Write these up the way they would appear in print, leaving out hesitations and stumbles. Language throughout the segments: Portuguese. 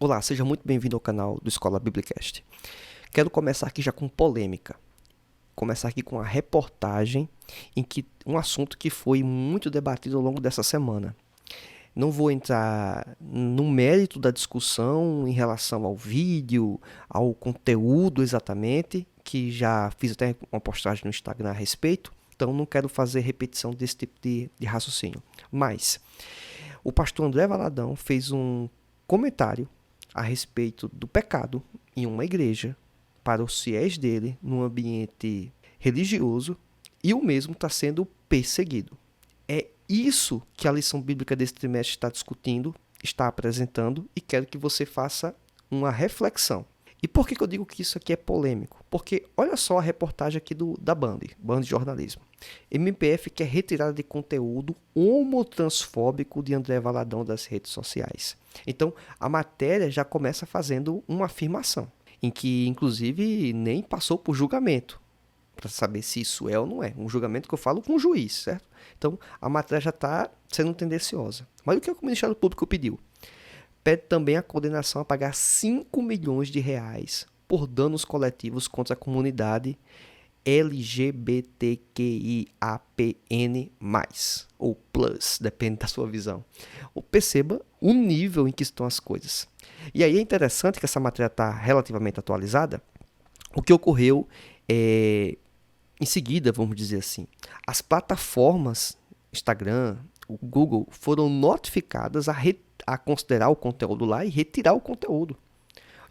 Olá, seja muito bem-vindo ao canal do Escola Biblicast. Quero começar aqui já com polêmica. Começar aqui com a reportagem em que um assunto que foi muito debatido ao longo dessa semana. Não vou entrar no mérito da discussão em relação ao vídeo, ao conteúdo exatamente, que já fiz até uma postagem no Instagram a respeito, então não quero fazer repetição desse tipo de raciocínio. Mas o pastor André Valadão fez um comentário a respeito do pecado em uma igreja para os fiéis dele num ambiente religioso e o mesmo está sendo perseguido. É isso que a lição bíblica desse trimestre está discutindo, está apresentando e quero que você faça uma reflexão. E por que eu digo que isso aqui é polêmico? Porque olha só a reportagem aqui da Band de Jornalismo. MPF quer retirada de conteúdo homotransfóbico de André Valadão das redes sociais. Então, a matéria já começa fazendo uma afirmação, em que, inclusive, nem passou por julgamento, para saber se isso é ou não é. Um julgamento que eu falo com o juiz, certo? Então, a matéria já está sendo tendenciosa. Mas o que o Ministério Público pediu? Pede também a condenação a pagar 5 milhões de reais por danos coletivos contra a comunidade LGBTQIAPN+, ou plus, depende da sua visão. Ou perceba o nível em que estão as coisas. E aí é interessante que essa matéria está relativamente atualizada. O que ocorreu em seguida, vamos dizer assim, as plataformas Instagram, o Google, foram notificadas a considerar o conteúdo lá e retirar o conteúdo.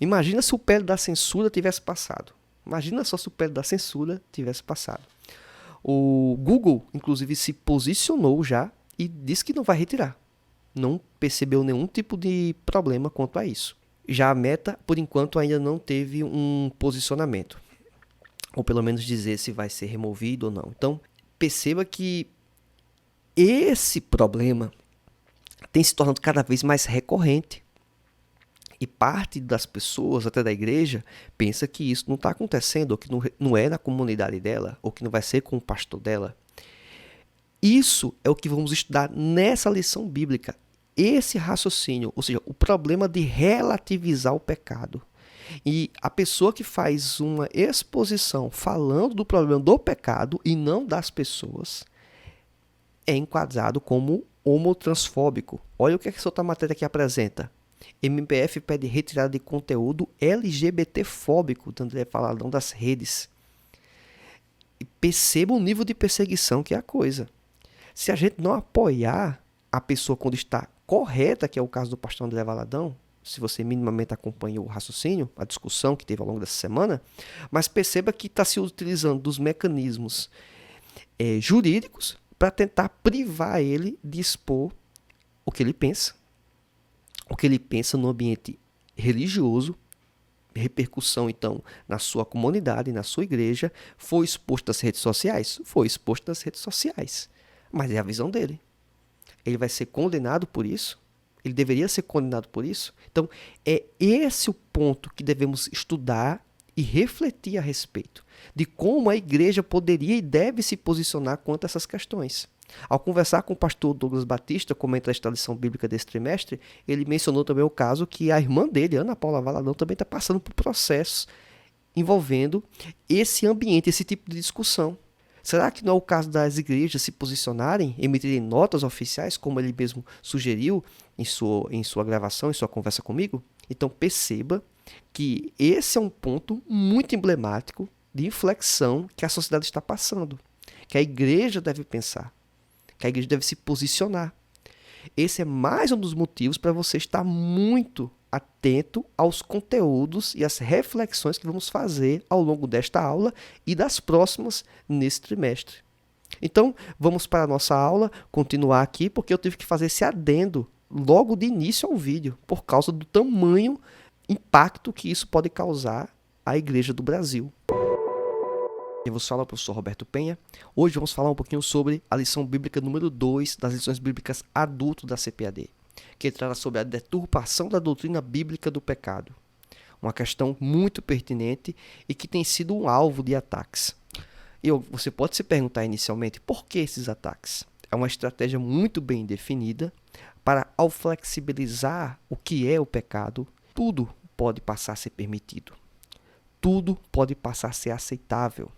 Imagina se o pé da censura tivesse passado. Imagina só se o pé da censura tivesse passado. O Google, inclusive, se posicionou já e disse que não vai retirar. Não percebeu nenhum tipo de problema quanto a isso. Já a Meta, por enquanto, ainda não teve um posicionamento. Ou pelo menos dizer se vai ser removido ou não. Então, perceba que esse problema tem se tornado cada vez mais recorrente. E parte das pessoas, até da igreja, pensa que isso não está acontecendo, ou que não é na comunidade dela, ou que não vai ser com o pastor dela. Isso é o que vamos estudar nessa lição bíblica. Esse raciocínio, ou seja, o problema de relativizar o pecado. E a pessoa que faz uma exposição falando do problema do pecado e não das pessoas é enquadrado como homotransfóbico. Olha o que essa outra matéria aqui apresenta. MPF pede retirada de conteúdo LGBT-fóbico de André Valadão das redes. E perceba o nível de perseguição que é a coisa. Se a gente não apoiar a pessoa quando está correta, que é o caso do pastor André Valadão, se você minimamente acompanhou o raciocínio, a discussão que teve ao longo dessa semana, mas perceba que está se utilizando dos mecanismos jurídicos para tentar privar ele de expor o que ele pensa. O que ele pensa no ambiente religioso, repercussão então na sua comunidade, na sua igreja, foi exposto nas redes sociais? Foi exposto nas redes sociais. Mas é a visão dele. Ele vai ser condenado por isso? Ele deveria ser condenado por isso? Então, é esse o ponto que devemos estudar e refletir a respeito de como a igreja poderia e deve se posicionar quanto a essas questões. Ao conversar com o pastor Douglas Batista, comentarista da lição bíblica desse trimestre, ele mencionou também o caso que a irmã dele, Ana Paula Valadão, também está passando por processos envolvendo esse ambiente, esse tipo de discussão. Será que não é o caso das igrejas se posicionarem, emitirem notas oficiais, como ele mesmo sugeriu em sua gravação, em sua conversa comigo? Então perceba que esse é um ponto muito emblemático de inflexão que a sociedade está passando, que a igreja deve pensar, que a igreja deve se posicionar. Esse é mais um dos motivos para você estar muito atento aos conteúdos e às reflexões que vamos fazer ao longo desta aula e das próximas nesse trimestre. Então, vamos para a nossa aula, continuar aqui, porque eu tive que fazer esse adendo logo de início ao vídeo, por causa do tamanho impacto que isso pode causar à Igreja do Brasil. Eu vos falo, professor Roberto Penha. Hoje vamos falar um pouquinho sobre a lição bíblica número 2 das lições bíblicas adulto da CPAD, que trata sobre a deturpação da doutrina bíblica do pecado. Uma questão muito pertinente e que tem sido um alvo de ataques. Você pode se perguntar inicialmente por que esses ataques? É uma estratégia muito bem definida para, ao flexibilizar o que é o pecado tudo pode passar a ser permitido. Tudo pode passar a ser aceitável.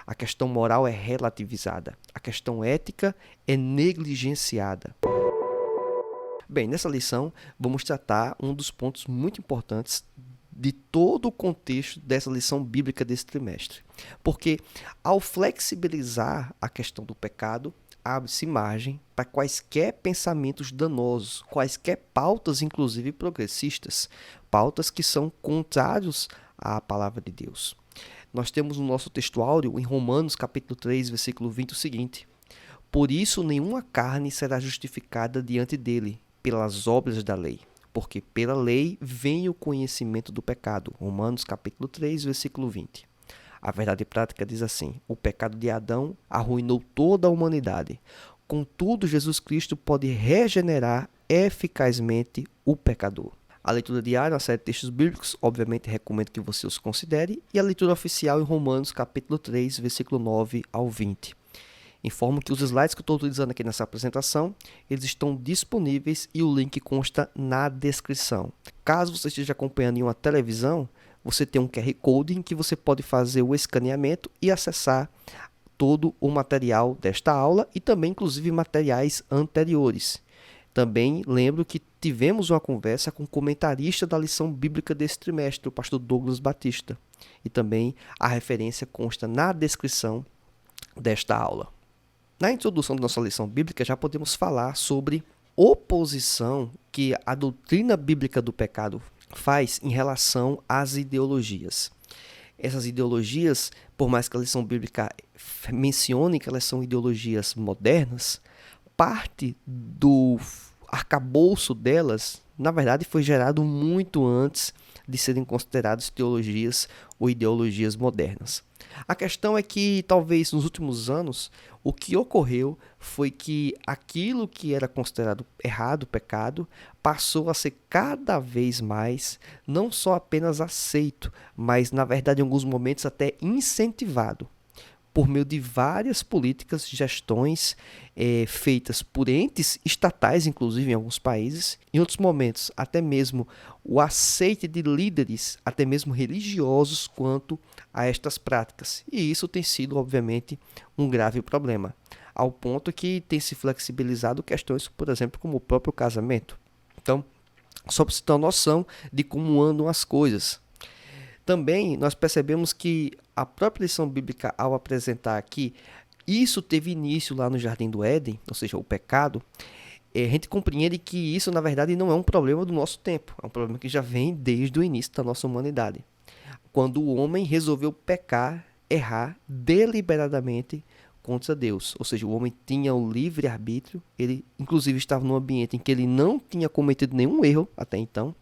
A questão moral é relativizada. A questão ética é negligenciada. Bem, nessa lição, vamos tratar um dos pontos muito importantes de todo o contexto dessa lição bíblica desse trimestre. Porque, ao flexibilizar a questão do pecado, abre-se margem para quaisquer pensamentos danosos, quaisquer pautas, inclusive progressistas, pautas que são contrários à palavra de Deus. Nós temos no nosso textuário, em Romanos capítulo 3, versículo 20, o seguinte: por isso nenhuma carne será justificada diante dele, pelas obras da lei, porque pela lei vem o conhecimento do pecado. Romanos capítulo 3, versículo 20. A verdade prática diz assim: o pecado de Adão arruinou toda a humanidade. Contudo, Jesus Cristo pode regenerar eficazmente o pecador. A leitura diária, uma série de textos bíblicos, obviamente recomendo que você os considere, e a leitura oficial em Romanos capítulo 3, versículo 9 ao 20. Informo que os slides que eu estou utilizando aqui nessa apresentação, eles estão disponíveis e o link consta na descrição. Caso você esteja acompanhando em uma televisão, você tem um QR Code em que você pode fazer o escaneamento e acessar todo o material desta aula e também, inclusive, materiais anteriores. Também lembro que tivemos uma conversa com o comentarista da lição bíblica desse trimestre, o pastor Douglas Batista. E também a referência consta na descrição desta aula. Na introdução da nossa lição bíblica, já podemos falar sobre oposição que a doutrina bíblica do pecado faz em relação às ideologias. Essas ideologias, por mais que a lição bíblica mencione que elas são ideologias modernas, parte do arcabouço delas, na verdade, foi gerado muito antes de serem consideradas teologias ou ideologias modernas. A questão é que, talvez nos últimos anos, o que ocorreu foi que aquilo que era considerado errado, pecado, passou a ser cada vez mais, não só apenas aceito, mas, na verdade, em alguns momentos até incentivado, por meio de várias políticas, gestões feitas por entes estatais, inclusive em alguns países, em outros momentos até mesmo o aceite de líderes, até mesmo religiosos, quanto a estas práticas. E isso tem sido, obviamente, um grave problema, ao ponto que tem se flexibilizado questões, por exemplo, como o próprio casamento. Então, só para você ter uma noção de como andam as coisas. Também nós percebemos que a própria lição bíblica, ao apresentar aqui, isso teve início lá no Jardim do Éden, ou seja, o pecado. A gente compreende que isso, na verdade, não é um problema do nosso tempo, é um problema que já vem desde o início da nossa humanidade. Quando o homem resolveu pecar, errar deliberadamente contra Deus, ou seja, o homem tinha o livre-arbítrio, ele inclusive estava num ambiente em que ele não tinha cometido nenhum erro até então,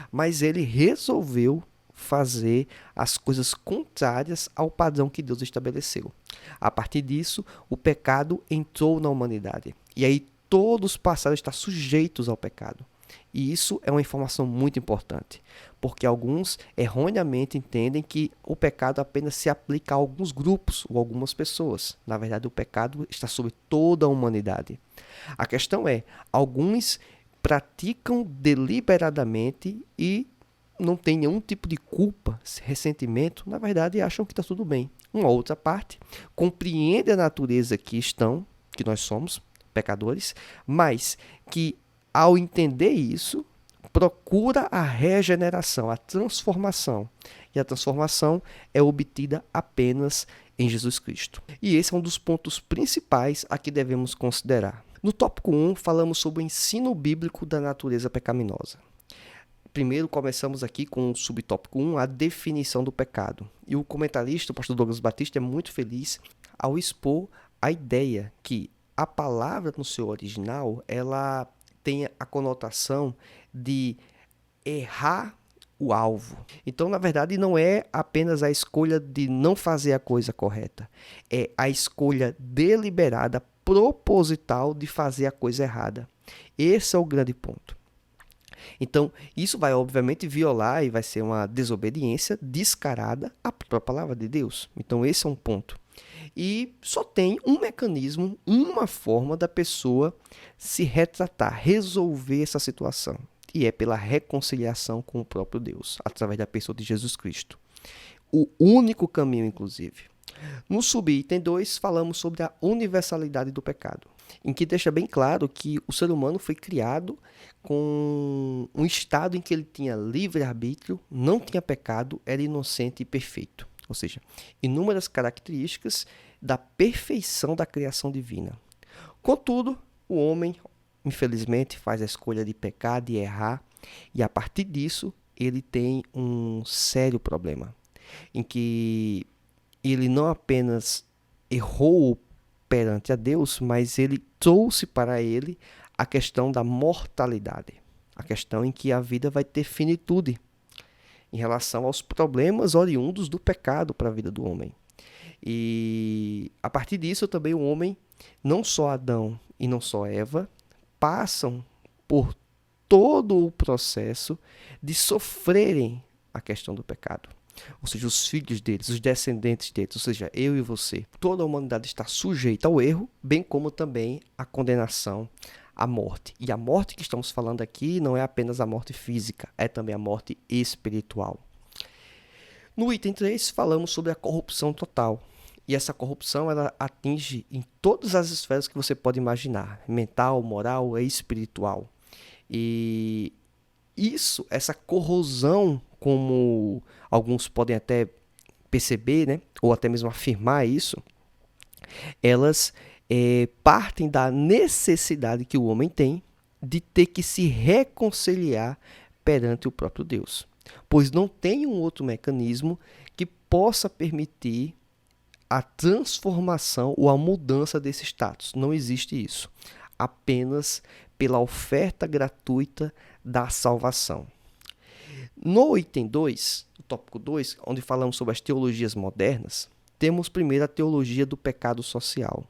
mas ele resolveu fazer as coisas contrárias ao padrão que Deus estabeleceu. A partir disso, o pecado entrou na humanidade. E aí todos passaram a estar sujeitos ao pecado. E isso é uma informação muito importante, porque alguns erroneamente entendem que o pecado apenas se aplica a alguns grupos ou algumas pessoas. Na verdade, o pecado está sobre toda a humanidade. A questão é, alguns praticam deliberadamente e não tem nenhum tipo de culpa, ressentimento, na verdade acham que está tudo bem. Uma outra parte compreende a natureza que nós somos, pecadores, mas que ao entender isso, procura a regeneração, a transformação. E a transformação é obtida apenas em Jesus Cristo. E esse é um dos pontos principais a que devemos considerar. No tópico 1, falamos sobre o ensino bíblico da natureza pecaminosa. Primeiro, começamos aqui com o subtópico 1, a definição do pecado. E o comentarista, o pastor Douglas Batista, é muito feliz ao expor a ideia que a palavra no seu original, ela tem a conotação de errar o alvo. Então, na verdade, não é apenas a escolha de não fazer a coisa correta. É a escolha deliberada, proposital de fazer a coisa errada. Esse é o grande ponto. Então, isso vai obviamente violar e vai ser uma desobediência descarada à própria palavra de Deus. Então, esse é um ponto. E só tem um mecanismo, uma forma da pessoa se retratar, resolver essa situação. e é pela reconciliação com o próprio Deus, através da pessoa de Jesus Cristo. O único caminho, inclusive. No subitem 2, falamos sobre a universalidade do pecado, em que deixa bem claro que o ser humano foi criado com um estado em que ele tinha livre-arbítrio, não tinha pecado, era inocente e perfeito. Ou seja, inúmeras características da perfeição da criação divina. Contudo, o homem, infelizmente, faz a escolha de pecar, de errar, e a partir disso, ele tem um sério problema, em que ele não apenas errou perante a Deus, mas ele trouxe para ele a questão da mortalidade, a questão em que a vida vai ter finitude em relação aos problemas oriundos do pecado para a vida do homem. E a partir disso também o homem, não só Adão e não só Eva, passam por todo o processo de sofrerem a questão do pecado. Ou seja, os filhos deles, os descendentes deles, ou seja, eu e você. Toda a humanidade está sujeita ao erro, bem como também à condenação, à morte. E a morte que estamos falando aqui não é apenas a morte física, é também a morte espiritual. No item 3, falamos sobre a corrupção total. E essa corrupção ela atinge em todas as esferas que você pode imaginar, mental, moral e espiritual. E isso, essa corrosão, como alguns podem até perceber, né, ou até mesmo afirmar isso, elas partem da necessidade que o homem tem de ter que se reconciliar perante o próprio Deus, pois não tem um outro mecanismo que possa permitir a transformação ou a mudança desse status. Não existe isso. Apenas pela oferta gratuita da salvação. No item 2, o tópico 2, onde falamos sobre as teologias modernas, temos primeiro a teologia do pecado social.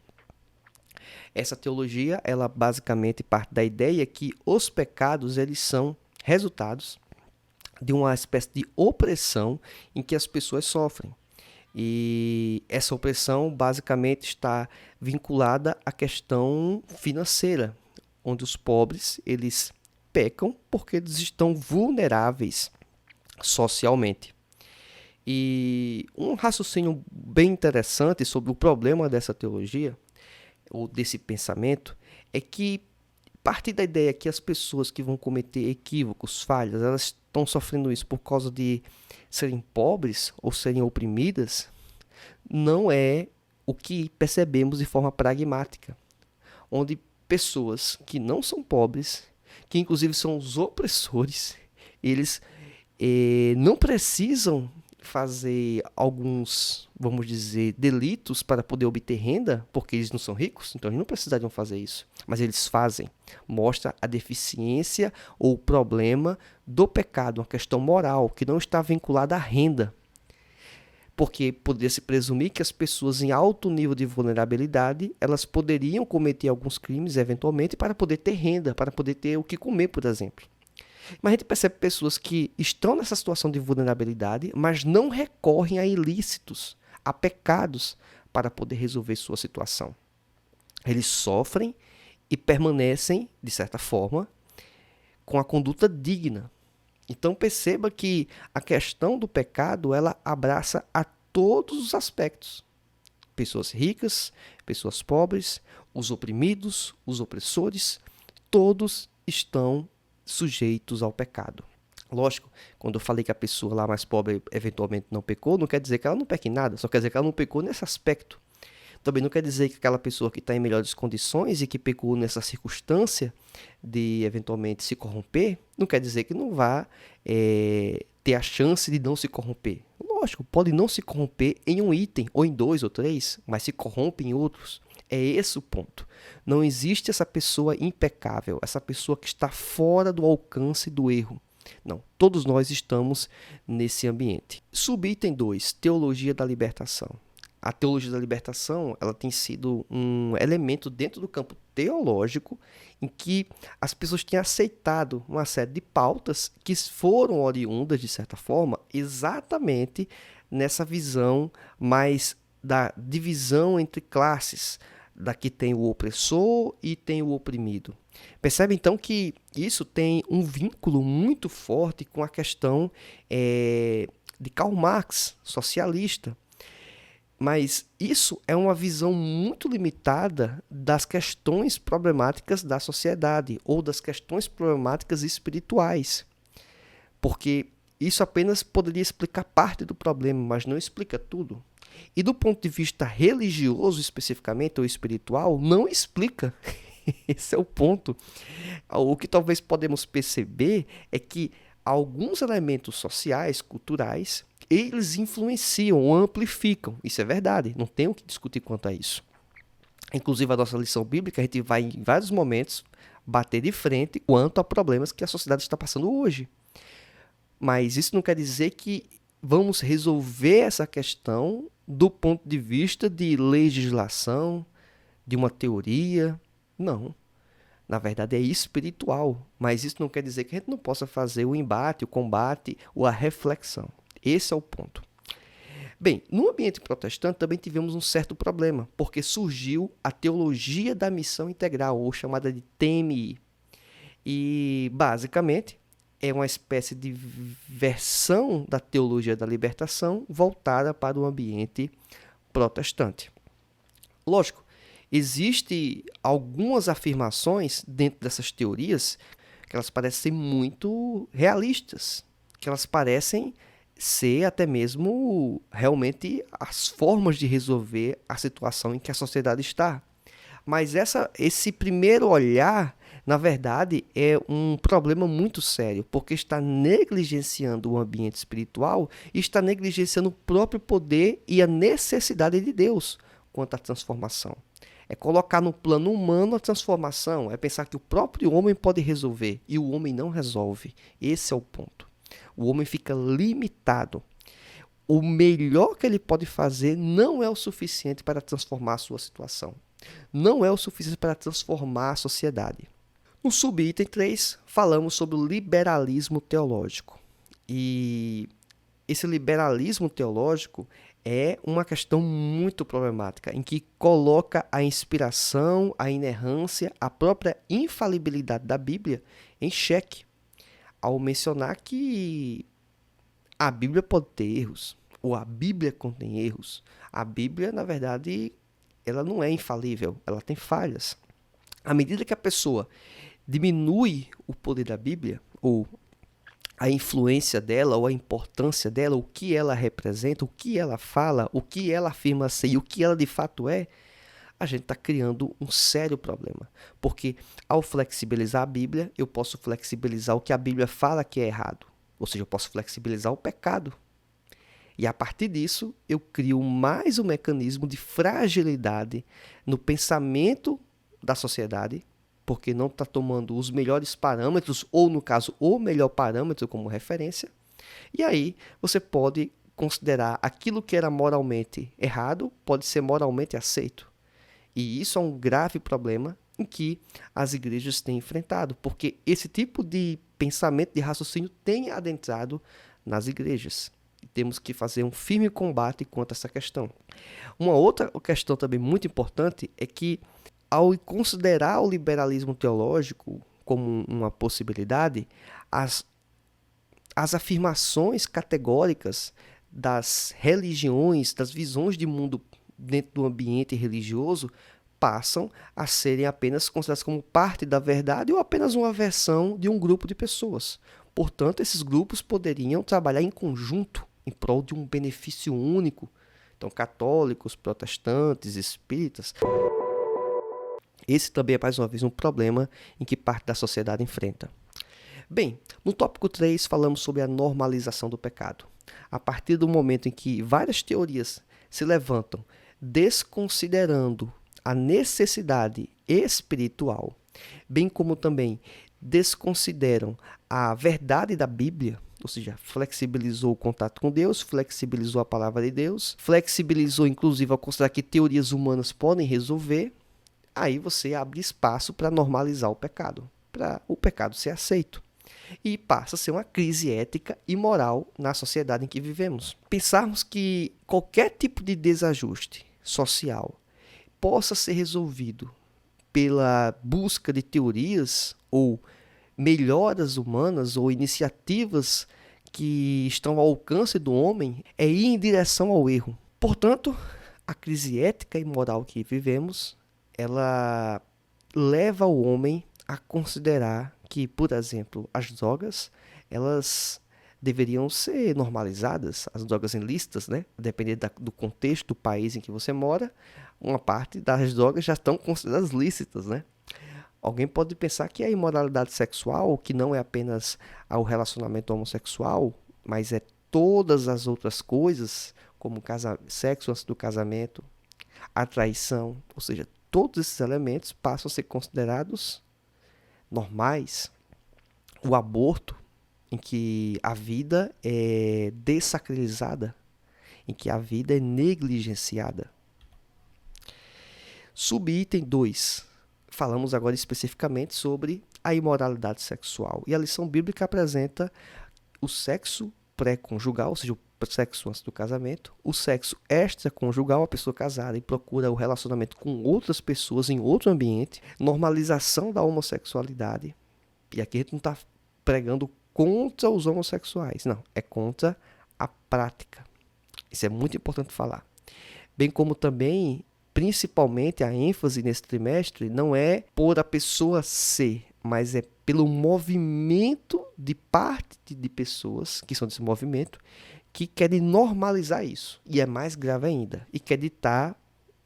Essa teologia, ela basicamente parte da ideia que os pecados eles são resultados de uma espécie de opressão em que as pessoas sofrem. E essa opressão basicamente está vinculada à questão financeira, onde os pobres eles pecam porque eles estão vulneráveis socialmente. E um raciocínio bem interessante sobre o problema dessa teologia, ou desse pensamento, é que parte da ideia que as pessoas que vão cometer equívocos, falhas, elas estão sofrendo isso por causa de serem pobres ou serem oprimidas, não é o que percebemos de forma pragmática, onde pessoas que não são pobres, que inclusive são os opressores, eles não precisam fazer alguns, vamos dizer, delitos para poder obter renda, porque eles não são ricos, então eles não precisariam fazer isso. Mas eles fazem. Mostra a deficiência ou o problema do pecado, uma questão moral, que não está vinculada à renda. Porque poderia se presumir que as pessoas em alto nível de vulnerabilidade, elas poderiam cometer alguns crimes, eventualmente, para poder ter renda, para poder ter o que comer, por exemplo. Mas a gente percebe pessoas que estão nessa situação de vulnerabilidade, mas não recorrem a ilícitos, a pecados, para poder resolver sua situação. Eles sofrem e permanecem, de certa forma, com a conduta digna. Então perceba que a questão do pecado, ela abraça a todos os aspectos. Pessoas ricas, pessoas pobres, os oprimidos, os opressores, todos estão sujeitos ao pecado. Lógico, quando eu falei que a pessoa lá mais pobre eventualmente não pecou, não quer dizer que ela não peque em nada, só quer dizer que ela não pecou nesse aspecto. Também não quer dizer que aquela pessoa que está em melhores condições e que pecou nessa circunstância de eventualmente se corromper, não quer dizer que não vá ter a chance de não se corromper. Lógico, pode não se corromper em um item, ou em 2 ou 3, mas se corrompe em outros. É esse o ponto. Não existe essa pessoa impecável, essa pessoa que está fora do alcance do erro. Não, todos nós estamos nesse ambiente. Subitem 2, teologia da libertação. A teologia da libertação, ela tem sido um elemento dentro do campo teológico em que as pessoas têm aceitado uma série de pautas que foram oriundas, de certa forma, exatamente nessa visão mais da divisão entre classes, daqui tem o opressor e tem o oprimido. Percebe então que isso tem um vínculo muito forte com a questão de Karl Marx, socialista. Mas isso é uma visão muito limitada das questões problemáticas da sociedade ou das questões problemáticas espirituais. Porque isso apenas poderia explicar parte do problema, mas não explica tudo. E do ponto de vista religioso, especificamente, ou espiritual, não explica. Esse é o ponto. O que talvez podemos perceber é que alguns elementos sociais, culturais, eles influenciam ou amplificam. Isso é verdade, não tem o que discutir quanto a isso. Inclusive, a nossa lição bíblica, a gente vai, em vários momentos, bater de frente quanto a problemas que a sociedade está passando hoje. Mas isso não quer dizer que vamos resolver essa questão do ponto de vista de legislação, de uma teoria. Não. Na verdade, é espiritual. Mas isso não quer dizer que a gente não possa fazer o embate, o combate ou a reflexão. Esse é o ponto. Bem, no ambiente protestante também tivemos um certo problema, porque surgiu a teologia da missão integral, ou chamada de TMI. E, basicamente, é uma espécie de versão da teologia da libertação voltada para o ambiente protestante. Lógico, existem algumas afirmações dentro dessas teorias que elas parecem muito realistas, que elas parecem ser até mesmo realmente as formas de resolver a situação em que a sociedade está. Mas esse primeiro olhar, na verdade, é um problema muito sério, porque está negligenciando o ambiente espiritual e está negligenciando o próprio poder e a necessidade de Deus quanto à transformação. É colocar no plano humano a transformação, é pensar que o próprio homem pode resolver e o homem não resolve. Esse é o ponto. O homem fica limitado. O melhor que ele pode fazer não é o suficiente para transformar a sua situação. Não é o suficiente para transformar a sociedade. No subitem 3, falamos sobre o liberalismo teológico. E esse liberalismo teológico é uma questão muito problemática, em que coloca a inspiração, a inerrância, a própria infalibilidade da Bíblia em xeque, ao mencionar que a Bíblia pode ter erros, ou a Bíblia contém erros. A Bíblia, na verdade, ela não é infalível, ela tem falhas. À medida que a pessoa diminui o poder da Bíblia, ou a influência dela, ou a importância dela, o que ela representa, o que ela fala, o que ela afirma ser e o que ela de fato é, a gente está criando um sério problema. Porque ao flexibilizar a Bíblia, eu posso flexibilizar o que a Bíblia fala que é errado. Ou seja, eu posso flexibilizar o pecado. E a partir disso, eu crio mais um mecanismo de fragilidade no pensamento da sociedade, porque não está tomando os melhores parâmetros, ou no caso, o melhor parâmetro como referência. E aí, você pode considerar aquilo que era moralmente errado, pode ser moralmente aceito. E isso é um grave problema em que as igrejas têm enfrentado, porque esse tipo de pensamento, de raciocínio tem adentrado nas igrejas. E temos que fazer um firme combate quanto a essa questão. Uma outra questão também muito importante é que, ao considerar o liberalismo teológico como uma possibilidade, as afirmações categóricas das religiões, das visões de mundo dentro do ambiente religioso, passam a serem apenas consideradas como parte da verdade ou apenas uma versão de um grupo de pessoas. Portanto, esses grupos poderiam trabalhar em conjunto em prol de um benefício único. Então, católicos, protestantes, espíritas. Esse também é, mais uma vez, um problema em que parte da sociedade enfrenta. Bem, no tópico 3, falamos sobre a normalização do pecado. A partir do momento em que várias teorias se levantam desconsiderando a necessidade espiritual, bem como também desconsideram a verdade da Bíblia, ou seja, flexibilizou o contato com Deus, flexibilizou a palavra de Deus, flexibilizou inclusive ao considerar que teorias humanas podem resolver, aí você abre espaço para normalizar o pecado, para o pecado ser aceito. E passa a ser uma crise ética e moral na sociedade em que vivemos. Pensarmos que qualquer tipo de desajuste social possa ser resolvido pela busca de teorias ou melhoras humanas ou iniciativas que estão ao alcance do homem, é ir em direção ao erro. Portanto, a crise ética e moral que vivemos, ela leva o homem a considerar que, por exemplo, as drogas, elas deveriam ser normalizadas, as drogas ilícitas, né? Dependendo do contexto do país em que você mora, uma parte das drogas já estão consideradas lícitas, né? Alguém pode pensar que a imoralidade sexual, que não é apenas o relacionamento homossexual, mas é todas as outras coisas, como sexo antes do casamento, a traição, ou seja, todos esses elementos passam a ser considerados normais. O aborto, em que a vida é dessacralizada, em que a vida é negligenciada. Subitem 2. Falamos agora especificamente sobre a imoralidade sexual. E a lição bíblica apresenta o sexo pré-conjugal, ou seja, o sexo antes do casamento, o sexo extraconjugal, a pessoa casada e procura o relacionamento com outras pessoas em outro ambiente, normalização da homossexualidade. E aqui a gente não está pregando contra os homossexuais, não, é contra a prática. Isso é muito importante falar. Bem como também, principalmente, a ênfase nesse trimestre não é por a pessoa ser, mas é pelo movimento de parte de pessoas que são desse movimento que querem normalizar isso. E é mais grave ainda. E quer ditar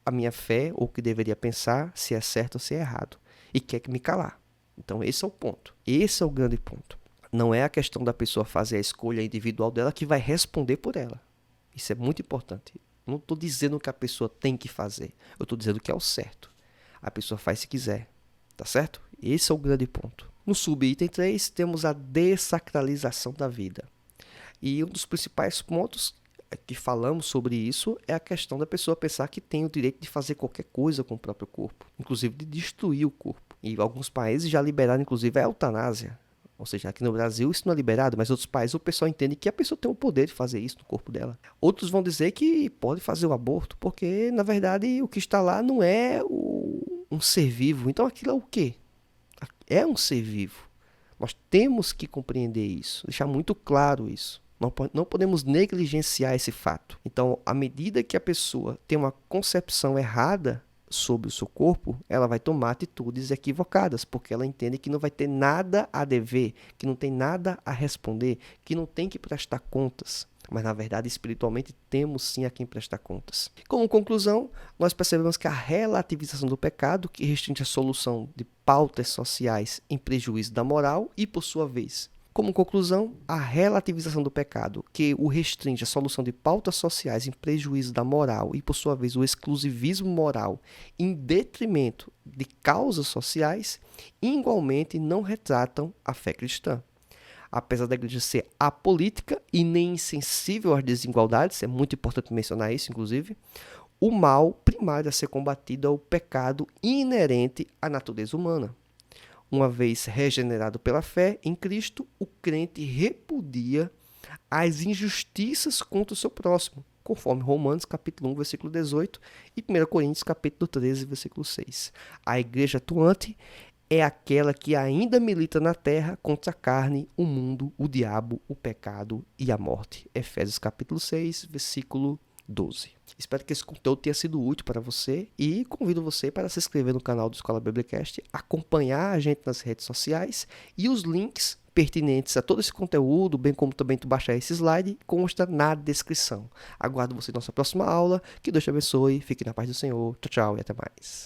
a minha fé, ou o que deveria pensar, se é certo ou se é errado. E quer me calar. Então esse é o ponto. Esse é o grande ponto. Não é a questão da pessoa fazer a escolha individual dela que vai responder por ela. Isso é muito importante. Não estou dizendo que a pessoa tem que fazer. Eu estou dizendo que é o certo. A pessoa faz se quiser. Tá certo? Esse é o grande ponto. No subitem 3, temos a dessacralização da vida. E um dos principais pontos que falamos sobre isso é a questão da pessoa pensar que tem o direito de fazer qualquer coisa com o próprio corpo. Inclusive de destruir o corpo. E alguns países já liberaram, inclusive, a eutanásia. Ou seja, aqui no Brasil isso não é liberado, mas outros países o pessoal entende que a pessoa tem o poder de fazer isso no corpo dela. Outros vão dizer que pode fazer o aborto, porque, na verdade, o que está lá não é um ser vivo. Então aquilo é o quê? É um ser vivo. Nós temos que compreender isso, deixar muito claro isso. Não podemos negligenciar esse fato. Então, à medida que a pessoa tem uma concepção errada sobre o seu corpo, ela vai tomar atitudes equivocadas, porque ela entende que não vai ter nada a dever, que não tem nada a responder, que não tem que prestar contas. Mas, na verdade, espiritualmente, temos sim a quem prestar contas. Como conclusão, nós percebemos que a relativização do pecado, que restringe a solução de pautas sociais em prejuízo da moral e, por sua vez, como conclusão, a relativização do pecado, que o restringe a solução de pautas sociais em prejuízo da moral e, por sua vez, o exclusivismo moral em detrimento de causas sociais, igualmente não retratam a fé cristã. Apesar da igreja ser apolítica e nem insensível às desigualdades, é muito importante mencionar isso, inclusive, o mal primário a ser combatido é o pecado inerente à natureza humana. Uma vez regenerado pela fé em Cristo, o crente repudia as injustiças contra o seu próximo, conforme Romanos capítulo 1, versículo 18 e 1 Coríntios capítulo 13, versículo 6. A igreja atuante é aquela que ainda milita na terra contra a carne, o mundo, o diabo, o pecado e a morte. Efésios capítulo 6, versículo 12. Espero que esse conteúdo tenha sido útil para você e convido você para se inscrever no canal do Escola Biblicast, acompanhar a gente nas redes sociais e os links pertinentes a todo esse conteúdo, bem como também tu baixar esse slide, consta na descrição. Aguardo você na nossa próxima aula. Que Deus te abençoe, fique na paz do Senhor. Tchau, tchau e até mais.